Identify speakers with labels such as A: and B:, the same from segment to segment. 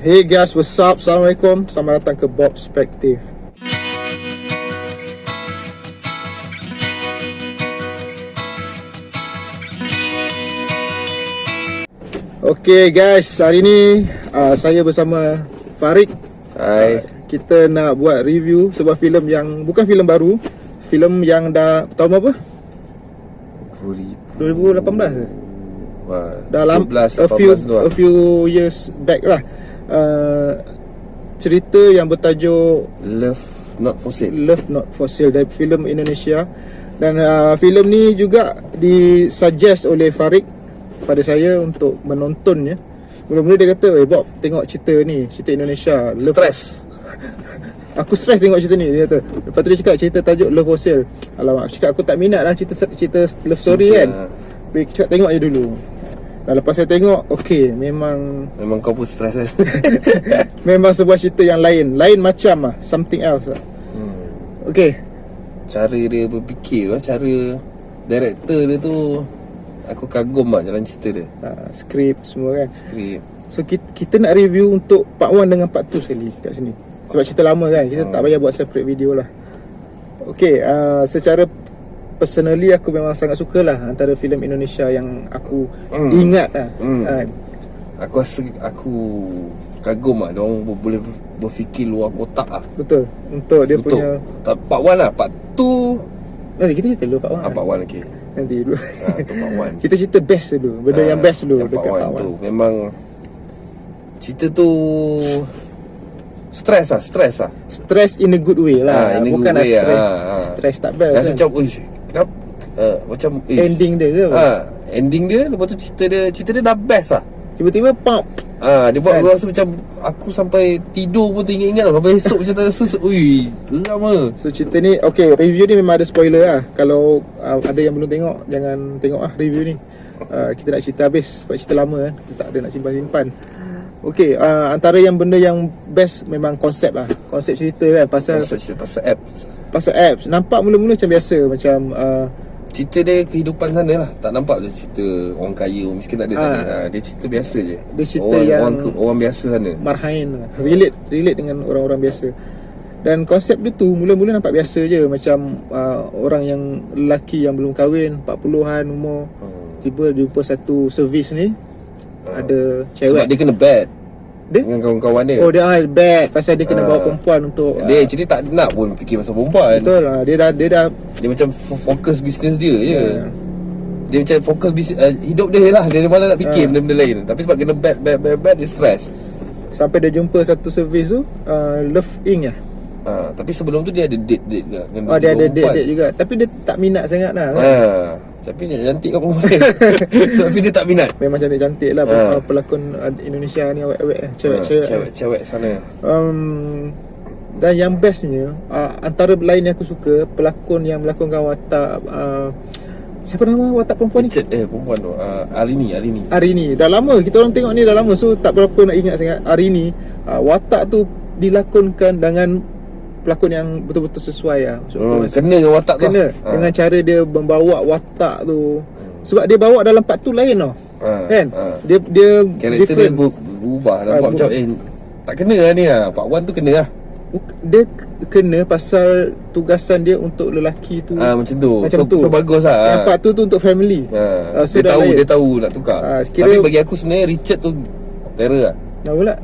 A: Hey guys, what's up? Assalamualaikum. Selamat datang ke Bob Perspective. Okay guys, hari ni saya bersama Farid.
B: Hai.
A: Kita nak buat review sebuah filem yang bukan filem baru, filem yang dah tahun apa? 2018.
B: Wah,
A: Dalam
B: 17,
A: a few years back lah. Cerita yang bertajuk
B: Love Not For Sale.
A: Love Not For Sale dari filem Indonesia. Dan filem ni juga disuggest oleh Farid pada saya untuk menontonnya. Mula-mula dia kata, Bob, tengok cerita ni, cerita Indonesia Love.
B: Stress.
A: Aku stress tengok cerita ni, dia kata. Lepas tu dia cakap cerita tajuk Love For Sale. Alamak, aku cakap aku tak minat lah cerita love story kan. Dia cakap tengok je dulu. Dan lepas saya tengok, okay, memang
B: kau pun stress kan?
A: memang sebuah cerita yang lain macam lah, something else lah. Okay.
B: Cara dia berfikir lah, cara director dia tu, aku kagum lah jalan cerita dia.
A: Skrip semua kan.
B: Skrip.
A: So kita nak review untuk part 1 dengan part 2 sekali kat sini. Sebab cerita lama kan, kita tak payah buat separate video lah. Okay, secara personally aku memang sangat suka lah antara filem Indonesia yang aku ingat lah.
B: Aku rasa aku kagum lah, diorang boleh berfikir luar kotak lah.
A: Betul. Untuk dia punya
B: part 1 lah, part 2
A: nanti kita cerita dulu part 1.
B: part 1 lagi.
A: Nanti dulu.
B: Untuk part 1
A: kita cerita best dulu, benda yang best dulu
B: yang
A: dekat part 1
B: tu. Memang cerita tu stress lah.
A: Stress in a good way lah. Bukan lah stress. Stress tak best.
B: Rasa
A: kan?
B: macam kenapa macam
A: ending dia ke apa?
B: Ending dia, lepas tu cerita dia dah best lah.
A: Tiba-tiba pop.
B: Dia buat aku rasa macam aku sampai tidur pun teringat-ingat lah. Sampai esok macam tak rasa geram lah.
A: So cerita ni, okay, review ni memang ada spoiler lah. Kalau ada yang belum tengok, jangan tengok lah review ni. Kita nak cerita habis sebab cerita lama kan. Kita tak ada nak simpan-simpan. Okay, antara yang benda yang best memang konsep lah. Konsep cerita kan, pasal
B: apps.
A: Pasal apps. Nampak mula-mula macam biasa, macam
B: cerita dia kehidupan sana lah. Tak nampak je cerita orang kaya, orang miskin, tak ada tadi. Dia cerita biasa je.
A: Dia cerita
B: orang biasa sana.
A: Marhain lah. Relate dengan orang-orang biasa. Dan konsep dia tu mula-mula nampak biasa je. Macam orang yang lelaki yang belum kahwin, 40-an umur, tiba jumpa satu servis ni, ada cewek.
B: Sebab dia kena bad dengan kawan-kawan dia.
A: Oh, dia bad pasal dia kena bawa perempuan untuk
B: dia actually tak nak pun fikir pasal perempuan.
A: Betul lah.
B: Dia macam fokus bisnes dia je. Dia macam fokus hidup dia lah. Dia malah nak fikir benda-benda lain. Tapi sebab kena bad dia stress. Sampai dia jumpa satu servis tu, Love Inc lah. Tapi sebelum tu dia ada date juga dengan
A: dia ada date juga. Tapi dia tak minat sangat lah.
B: Tapi cantik kat perempuan. Tapi dia tak minat.
A: Memang cantik-cantik lah pelakon Indonesia ni, awet-awet
B: Cewek sana.
A: Dan yang bestnya, antara lain yang aku suka, pelakon yang melakonkan watak, siapa nama watak perempuan
B: Richard,
A: ni?
B: Perempuan tu
A: Arini. Dah lama kita orang tengok ni, dah lama. So tak berapa nak ingat sangat. Arini, watak tu dilakonkan dengan pelakon yang betul-betul sesuai lah.
B: Kena dengan watak tu.
A: Dengan cara dia membawa watak tu. Sebab dia bawa dalam part tu lain tau. Kan? Dia
B: karakter dia berubah. Nampak macam tak kena lah ni lah. Part 1 tu kena lah.
A: Dia kena pasal tugasan dia untuk lelaki tu.
B: Macam tu. So bagus lah.
A: Yang part tu untuk family.
B: So dia tahu nak tukar. Tapi bagi aku sebenarnya Richard tu terror lah.
A: Tahu pula.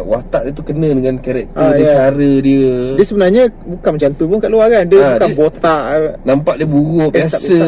B: Watak dia tu kena dengan karakter dia, cara dia.
A: Dia sebenarnya bukan macam tu pun kat luar kan. Dia bukan botak.
B: Nampak dia buruk biasa.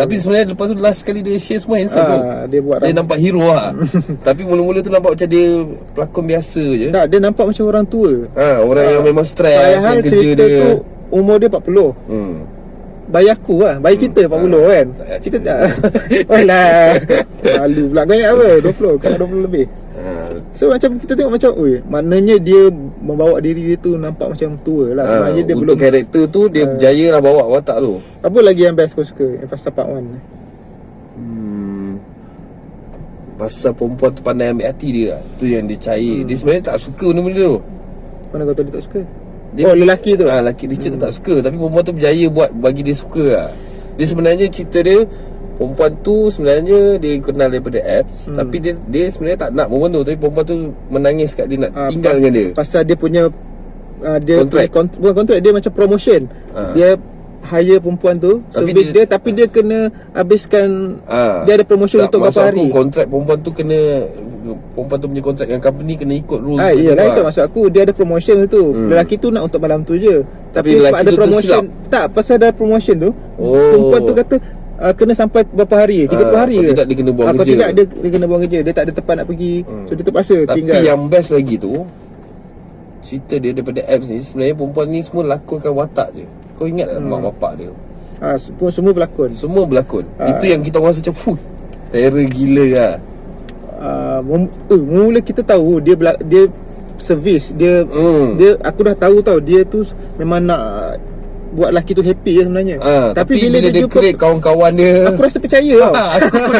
B: Tapi sebenarnya lepas tu last kali dia share semua handsome tu. Dia nampak hero lah. Tapi mula-mula tu nampak macam dia pelakon biasa je.
A: Tak, dia nampak macam orang tua.
B: Orang yang memang stres, yang kerja
A: cerita
B: dia
A: tu umur dia 40. Bayi aku lah, bayi kita 40 kan. Kita tak. Alah, malu pula. Kau ingat apa? 20, kan 20 lebih. So macam kita tengok macam, maknanya dia membawa diri dia tu nampak macam tua lah. Sebenarnya dia
B: untuk karakter tu dia berjaya lah bawa watak tu.
A: Apa lagi yang best kau suka yang pasal part 1?
B: Pasal perempuan tu pandai ambil hati dia lah. Tu yang dia cair. Dia sebenarnya tak suka benda-benda tu.
A: Mana kau tahu dia tak suka? Lelaki tu.
B: Lelaki Richard tu tak suka. Tapi perempuan tu berjaya buat bagi dia suka lah. Dia sebenarnya cerita dia perempuan tu sebenarnya dia kenal daripada apps, tapi dia sebenarnya tak nak perempuan tu, tapi perempuan tu menangis kat dia nak tinggal dengan dia.
A: Pasal dia punya dia
B: Kontrak.
A: bukan kontrak, dia macam promotion. Dia hire perempuan tu,
B: Tapi
A: servis dia, tapi dia kena habiskan, dia ada promotion untuk
B: maksud
A: berapa hari.
B: aku, kontrak perempuan tu kena, perempuan tu punya kontrak dengan company kena ikut rules.
A: Iyalah, itu maksud aku, dia ada promotion tu. Lelaki tu nak untuk malam tu je. Tapi sebab
B: lelaki
A: ada
B: tu
A: promotion, tak, pasal ada promotion tu, perempuan tu kata kena sampai berapa hari, 30 hari
B: kalau
A: ke?
B: tidak dia kena buang
A: Kalau
B: kerja.
A: tidak dia kena buang kerja. Dia tak ada tempat nak pergi. So dia terpaksa
B: Tapi
A: tinggal.
B: yang best lagi tu, cerita dia daripada apps ni, sebenarnya perempuan ni semua lakonkan watak je. Kau ingat tak mak bapak dia?
A: Semua berlakon.
B: Semua berlakon. Itu yang kita rasa macam fuh, terror gila lah.
A: Mula kita tahu dia servis, dia aku dah tahu tau dia tu memang nak buat lelaki tu happy je sebenarnya.
B: Tapi bila dia
A: jumpa
B: create kawan-kawan dia,
A: aku rasa percaya tau.
B: aku pun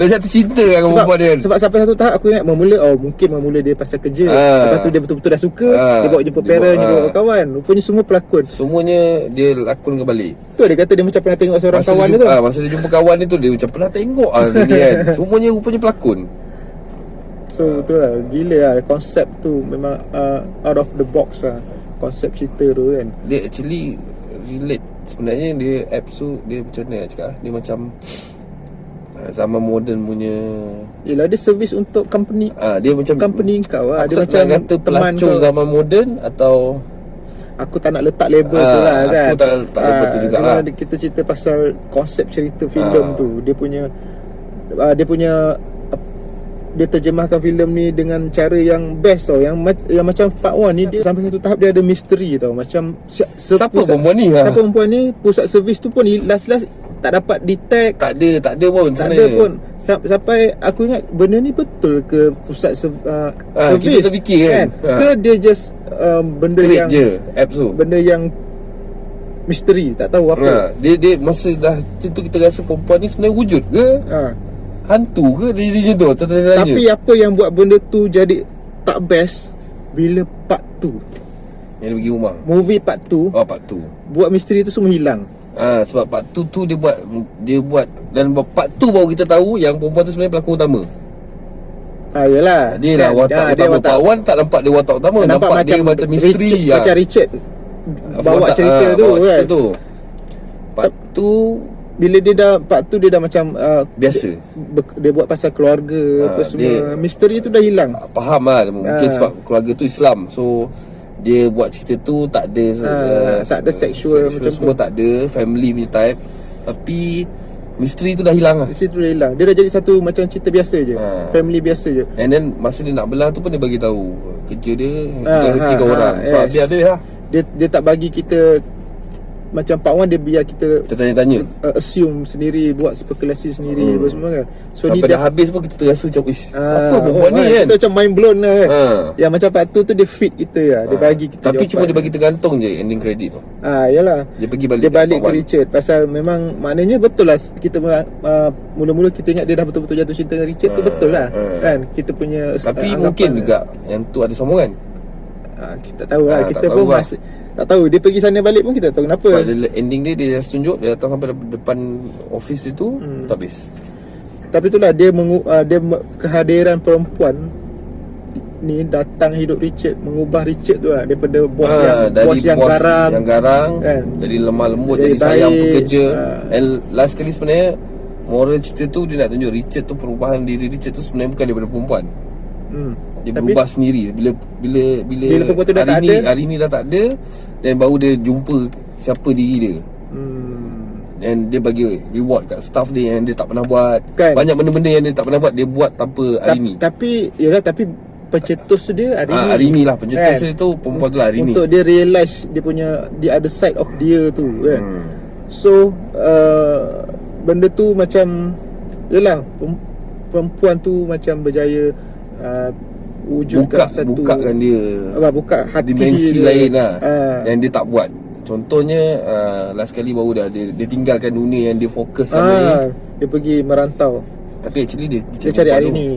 B: dah jatuh cinta dengan perempuan dia.
A: Sebab sampai satu tahap aku ingat mungkin dia pasal kerja. Lepas tu dia betul-betul dah suka, dia bawa jumpa parent, dia bawa kawan. Rupanya semua pelakon.
B: Semuanya dia lakonkan balik.
A: Tu dia kata dia macam pernah tengok seorang
B: Masa
A: kawan
B: dia
A: dia tu.
B: Masa dia jumpa kawan dia tu, dia macam pernah tengok ni kan. Semuanya rupanya pelakon.
A: So betul lah, gila lah konsep tu memang out of the box lah. Konsep cerita tu kan.
B: Dia actually relate. Sebenarnya dia apps tu, dia macam mana nak cakap, dia macam zaman moden punya.
A: Yelah, dia servis untuk company.
B: Dia macam
A: company kau lah.
B: Aku
A: Dia
B: tak
A: macam
B: nak kata
A: teman
B: pelacur
A: kau.
B: zaman moden, atau
A: Aku tak nak letak label tu lah kan.
B: Aku tak letak label tu jugalah.
A: Kita cerita pasal konsep cerita filem tu. Dia punya dia terjemahkan filem ni dengan cara yang best tau. Yang macam part 1 ni, dia sampai satu tahap dia ada misteri tau. Macam
B: siapa perempuan ni?
A: Siapa perempuan ni? Pusat servis tu pun last tak dapat detect.
B: Tak ada pun
A: Tak ada pun. Sampai aku ingat benda ni betul ke pusat servis?
B: Kita terfikir kan?
A: Ke dia just benda
B: create
A: yang
B: je apps tu.
A: benda yang misteri, tak tahu apa.
B: Dia masa dah tu kita rasa perempuan ni sebenarnya wujud ke? Hantu ke dia macam tu? Tanya-tanya.
A: Tapi apa yang buat benda tu jadi tak best, bila part 2
B: yang dia pergi rumah,
A: movie part 2,
B: part 2
A: buat misteri tu semua hilang.
B: Sebab part 2 tu dia buat dan part 2 baru kita tahu yang perempuan tu sebenarnya pelakon utama.
A: Yelah,
B: Dia lah watak utama. Part 1 tak nampak dia watak utama, nampak dia macam misteri
A: Richard, macam Richard bawa cerita tu
B: bawa cerita
A: kan.
B: tu. Part 2
A: bila dia dah part tu dia dah macam
B: biasa.
A: Dia buat pasal keluarga apa semua, misteri tu dah hilang.
B: Faham lah, mungkin sebab keluarga tu Islam, so dia buat cerita tu tak ada
A: tak ada sexual macam
B: semua
A: tu.
B: tak ada, family punya type. Tapi misteri tu dah hilang lah.
A: Misteri tu dah hilang. Dia dah jadi satu macam cerita biasa je, family biasa je.
B: And then masa dia nak belah tu pun dia bagi tahu kerja dia hentikan orang. So habis lah
A: dia tak bagi kita macam part 1 dia biar kita
B: tanya-tanya,
A: assume sendiri, buat spekulasi sendiri apa semua kan. So
B: sampai
A: dia
B: dah habis pun kita terasa macam siapa perempuan ni kan.
A: Kita macam mind blown lah kan. Yang macam part 2 tu dia fit kita lah. Dia bagi kita
B: tapi cuma dia bagi tergantung je ending credit tu.
A: Yalah.
B: Dia balik
A: ke Richard. Pasal memang maknanya betul lah kita mula-mula kita ingat dia dah betul-betul jatuh cinta dengan Richard tu, betul lah kan. Kita punya
B: tapi mungkin juga yang tu ada sambungan.
A: Kita tahu lah. Kita
B: tak
A: pun
B: tahu lah.
A: masih tak tahu. Dia pergi sana balik pun kita tak tahu kenapa.
B: Sebab ending dia just tunjuk, dia datang sampai depan office itu, tak habis.
A: Tapi itulah dia kehadiran perempuan ni datang hidup Richard, mengubah Richard tu lah. Daripada bos yang garang
B: kan? Jadi lemah lembut, jadi sayang pekerja. And last kali sebenarnya moral cerita tu dia nak tunjuk Richard tu, perubahan diri Richard tu sebenarnya bukan daripada perempuan. Dia berubah sendiri bila
A: perempuan tu dah tak ada.
B: Hari ni dah tak ada, dan baru dia jumpa siapa diri dia. Dan dia bagi reward kat staff dia yang dia tak pernah buat kan? Banyak benda-benda yang dia tak pernah buat, dia buat tanpa hari ni.
A: Tapi pencetus dia
B: hari ni lah. Pencetus dia tu perempuan tu lah hari ni,
A: untuk dia realise dia punya the other side of dia tu kan. So benda tu macam yelah, perempuan tu macam berjaya wujudkan
B: bukakan dia
A: buka hati
B: dimensi
A: dia
B: lain lah yang dia tak buat. Contohnya last kali baru dia tinggalkan dunia yang dia fokus selama ni.
A: Dia pergi merantau.
B: Tapi actually dia
A: cari hari ni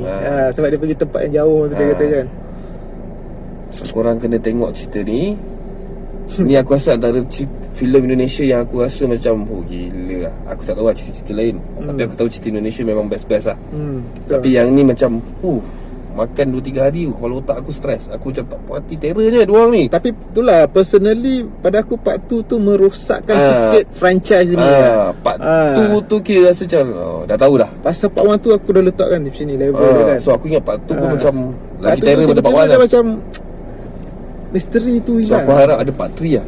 A: sebab dia pergi tempat yang jauh tu dia kata kan.
B: Korang kena tengok cerita ni. Ni aku rasa antara filem Indonesia yang aku rasa macam gila lah. Aku tak tahu lah cerita-cerita lain, tapi aku tahu cerita Indonesia memang best-best lah. Tapi yang ni macam makan 2-3 hari kepala otak aku stres. Aku macam tak puas hati, terrornya dua orang ni.
A: Tapi itulah, personally pada aku part 2 tu merosakkan sikit franchise ni
B: Part 2 tu kira rasa macam dah tahu dah.
A: Pasal part 1 tu aku dah letakkan di sini level dia kan.
B: So aku ingat part 2 pun macam
A: Part
B: lagi
A: tu
B: terror pada part 1
A: tiba-tiba
B: lah.
A: dia macam misteri tu
B: So
A: hilang.
B: aku harap ada part 3 lah.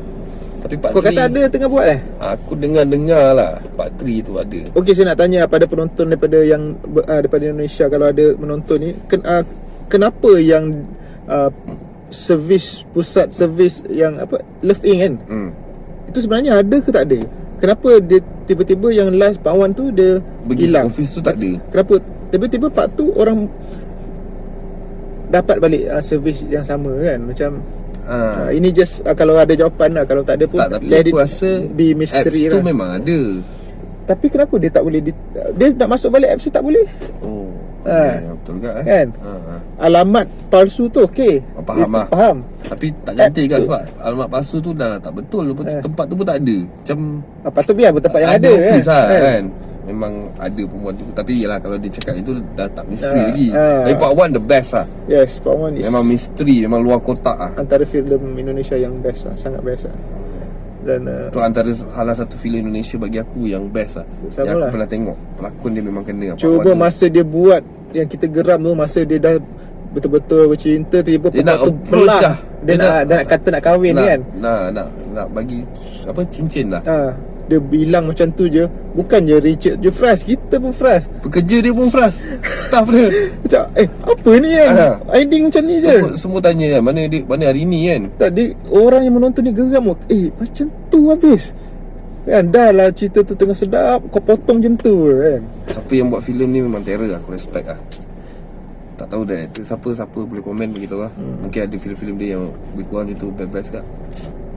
B: Tapi part
A: Kau
B: 3
A: kata ada tengah buat
B: aku dengar lah part 3 tu ada.
A: Okey, saya nak tanya pada penonton daripada yang daripada Indonesia, kalau ada menonton ni, kenapa yang pusat servis yang Love Inc kan, itu sebenarnya ada ke tak ada? Kenapa dia tiba-tiba yang last part 1 tu dia
B: Pergi
A: hilang?
B: office tu tak ada.
A: Kenapa tiba-tiba part 2 orang dapat balik servis yang sama kan? Macam ini just kalau ada jawapan lah. Kalau tak ada pun
B: Tak, tapi
A: let
B: aku
A: it
B: rasa
A: be mystery
B: apps tu
A: lah.
B: memang ada.
A: Tapi kenapa dia tak boleh dia nak masuk balik apps tu tak boleh?
B: Betul juga
A: Kan? Alamat palsu tu okey.
B: Faham
A: Itu
B: lah.
A: Faham.
B: Tapi tak cantik
A: Apps
B: kan
A: tu.
B: sebab alamat palsu tu dah tak betul. Tempat tu pun tak ada. Macam
A: Apa tu biar tempat yang ada
B: office lah
A: kan?
B: kan. Memang ada perempuan tu. Tapi yelah, kalau dia cakap itu dah tak misteri lagi.
A: ah.
B: Tapi part 1 the best lah.
A: Yes, part 1 is
B: Memang misteri, memang luar kotak lah.
A: antara filem Indonesia yang best lah, sangat best lah. Dan
B: Itu antara salah satu filem Indonesia bagi aku yang best lah.
A: Sama
B: Yang aku
A: lah.
B: pernah tengok. Pelakon dia memang kena lah, part
A: cuba
B: 1 tu.
A: masa dia buat yang kita geram tu, masa dia dah betul-betul bercinta, tiba-tiba
B: Dia nak
A: tu
B: approach
A: belah.
B: dah.
A: Dia nak kata nak kahwin kan.
B: Nak bagi cincin lah.
A: Dia bilang macam tu je. Bukan je Richard je frust, kita pun frust.
B: Pekerja dia pun frust. Staff dia.
A: Macam apa ni kan? Ending macam ni je.
B: Semua tanya kan, mana hari ni kan.
A: Tadi orang yang menonton ni geram. Macam tu habis kan, dah lah cerita tu tengah sedap, kau potong je tu kan.
B: Siapa yang buat filem ni memang terror, aku respect lah. Tak tahu director siapa boleh komen begitu lah. Mungkin ada filem-filem dia yang lebih kurang macam tu, best kat.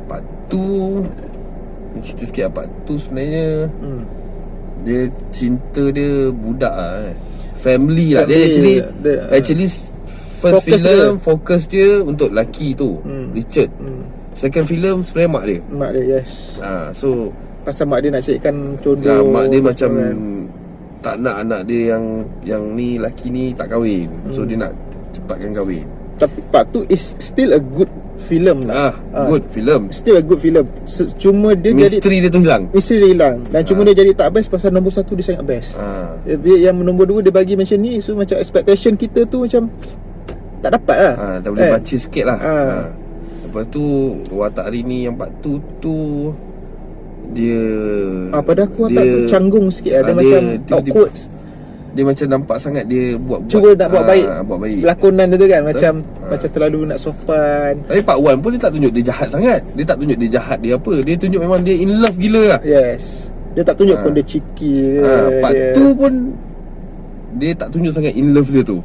B: Part 2 cerita sikit lah. Part 2 sebenarnya dia cinta dia budak lah family lah. Dia actually first filem fokus dia untuk lelaki tu, Richard. Second filem sebenarnya mak dia.
A: Yes.
B: So
A: pasal mak dia nak carikan jodoh.
B: mak dia macam
A: kan.
B: tak nak anak dia yang ni lelaki ni tak kahwin. So dia nak cepatkan kahwin.
A: Tapi part 2 is still a good film lah.
B: Good filem.
A: Still a good film. Cuma dia
B: Misteri dia tu hilang.
A: Misteri dia hilang. Dan cuma dia jadi tak best pasal nombor 1 dia sangat best. Yang nombor 2 dia bagi macam ni, so macam expectation kita tu macam tak dapat lah.
B: Dah boleh baca sikit lah. Lepas tu watak hari ni yang part 2 tu dia
A: pada aku watak tu canggung sikit lah. Dia macam awkward.
B: Dia macam nampak sangat dia
A: cuba nak buat baik.
B: Buat baik
A: Lakonan dia tu kan macam terlalu nak sopan.
B: Tapi part 1 pun dia tak tunjuk dia jahat sangat. Dia tak tunjuk dia jahat, dia apa. Dia tunjuk memang dia in love gila lah.
A: Yes. Dia tak tunjuk pun dia cheeky ke.
B: Part 2 pun dia tak tunjuk sangat in love dia tu.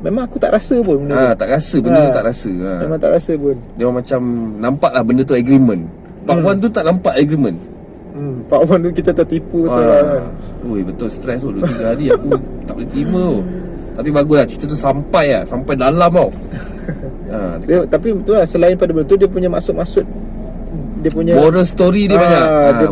A: Memang aku tak rasa pun benda tu.
B: Tak rasa benda tu, tak rasa.
A: Memang tak rasa pun.
B: Dia macam nampak lah benda tu agreement. Part 1 tu tak nampak agreement.
A: Part 1 tu kita tertipu betul lah.
B: Betul stres tu 2-3 hari aku tak boleh terima tu. Tapi baguslah cerita tu sampai dalam tau.
A: Tapi betul lah, selain pada benda tu dia punya maksud-maksud, dia punya
B: moral story dia banyak.
A: Dia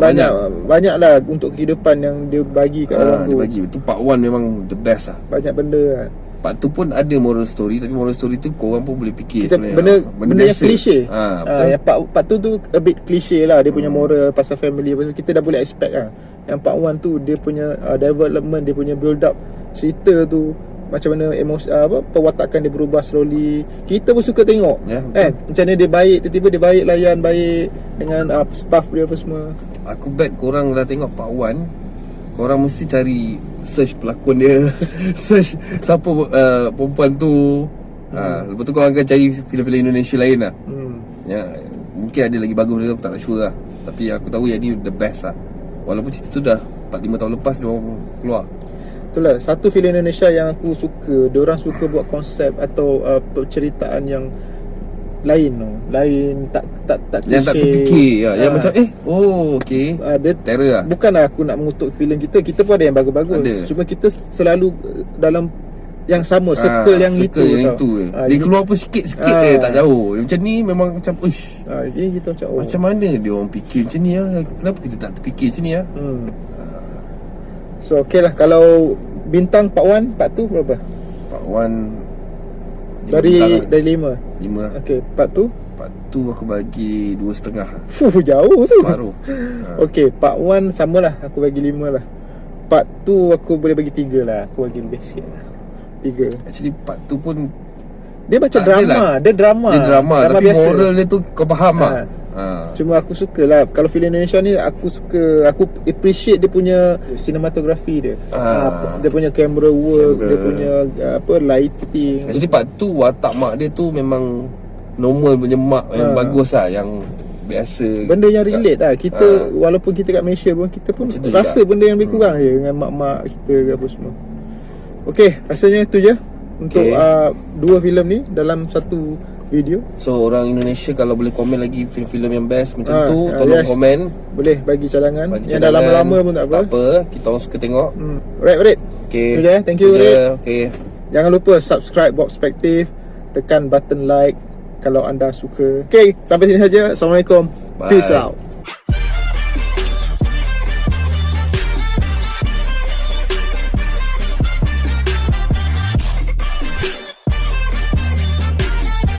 A: banyak lah untuk kehidupan yang dia bagi kat orang tu.
B: Dia bagi. Itu part 1 memang the best lah.
A: Banyak benda lah.
B: Part tu pun ada moral story, tapi moral story tu korang pun boleh fikir
A: kita
B: sebenarnya.
A: benda yang klise.
B: Betul.
A: Yang part tu a bit klise lah. Dia punya moral pasal family, kita dah boleh expect lah. Yang part 1 tu dia punya development, dia punya build up cerita tu, macam mana perwatakan dia berubah slowly. Kita pun suka tengok kan, macam mana dia baik, tiba-tiba dia baik, layan baik dengan staff dia apa semua.
B: Aku bet korang dah tengok part 1, korang mesti cari search pelakon dia, search siapa perempuan tu. Lepas tu korang akan cari filem-filem Indonesia lain lah. Mungkin ada lagi bagus, aku tak sure lah. Tapi aku tahu yang ni the best lah. Walaupun cerita tu dah 4-5 tahun lepas dia orang keluar.
A: Itulah satu filem Indonesia yang aku suka. Diorang suka buat konsep atau perceritaan yang lain tak
B: yang tak terfikir yang macam okey.
A: Dia
B: terror lah.
A: Bukanlah aku nak mengutuk filem kita pun ada yang bagus-bagus. Cuma kita selalu dalam yang sama, circle yang
B: circle
A: itu
B: yang
A: tau.
B: itu je. Dia keluar pun sikit-sikit je, tak jauh. Macam ni memang macam uish.
A: Jadi kita macam
B: Macam mana dia orang fikir macam ni lah. Kenapa kita tak terfikir macam ni lah.
A: So okay lah. Kalau bintang part 1, part 2 berapa?
B: Part 1
A: Dari 5.
B: 5.
A: Okay, part 2?
B: Part 2 aku bagi 2.5.
A: Jauh tu.
B: Separuh.
A: Okay, part 1 samalah, aku bagi 5 lah. Part 2 aku boleh bagi 3 lah. Aku bagi lebih sikit lah, 3.
B: Actually part 2 pun
A: dia macam
B: tak
A: drama
B: adalah.
A: Dia drama
B: Tapi
A: biasa.
B: moral dia tu kau faham lah.
A: Cuma aku suka lah, kalau filem Indonesia ni aku suka, aku appreciate dia punya cinematography dia. Dia punya camera work, dia punya lighting.
B: Actually part 2 watak mak dia tu memang normal punya mak yang bagus lah, yang biasa.
A: Benda yang relate lah. Kita walaupun kita kat Malaysia pun, kita pun rasa benda yang lebih kurang je dengan mak-mak kita ke apa semua. Okay, rasanya tu je untuk 2 filem ni dalam satu video.
B: So orang Indonesia kalau boleh komen lagi filem-filem yang best macam tu, tolong komen.
A: Boleh bagi cadangan.
B: Yang
A: dah lama-lama pun tak apa.
B: Tak apa, kita orang suka tengok.
A: Alright,
B: Okay.
A: Tu je, thank you, Red.
B: Okay.
A: Jangan lupa subscribe Box Perspective, tekan button like kalau anda suka. Okay, sampai sini saja. Assalamualaikum.
B: Bye.
A: Peace out.